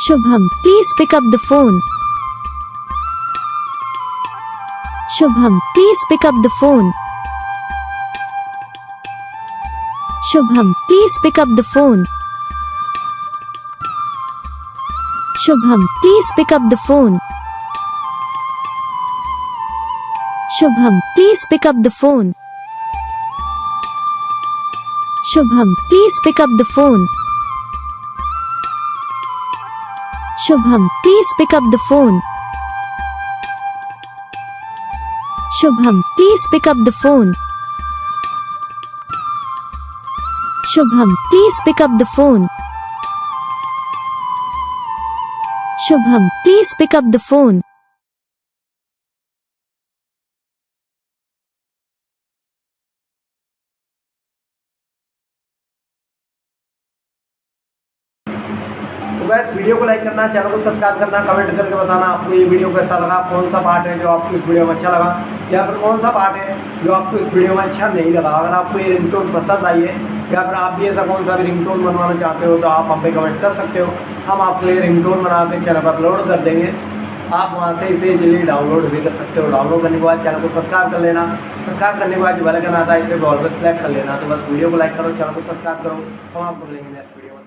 Shubham, please pick up the phone. Shubham, please pick up the phone. Shubham, please pick up the phone. Shubham, please pick up the phone. Shubham, please pick up the phone. Shubham, please pick up the phone. Shubham, please pick up the phone. Shubham, please pick up the phone. Shubham, please pick up the phone. Shubham, please pick up the phone. तो guys video को like करना, channel को subscribe करना, comment करके बताना आपको ये video कैसा लगा, कौन सा पार्ट है जो आपको इस वीडियो में अच्छा लगा या फिर कौन सा पार्ट है जो आपको इस वीडियो में अच्छा नहीं लगा। अगर आपको ये रिंगटोन पसंद आई है या फिर आप भी ऐसा कौन सा भी रिंगटोन बनवाना चाहते हो तो आप हम पे कमेंट कर सकते हो। हम आपके लिए रिंगटोन बना के चैनल पर अपलोड कर देंगे। आप वहाँ से इसे जल्दी डाउनलोड भी कर सकते हो। डाउनलोड करने के बाद चैनल को सब्सक्राइब कर लेना। सब्सक्राइब करने के बाद जो बेल आइकन आता है इसे ऑल पे सेलेक्ट कर लेना। तो बस वीडियो को लाइक करो, चैनल को सब्सक्राइब करो। हम आपको मिलेंगे नेक्स्ट वीडियो में।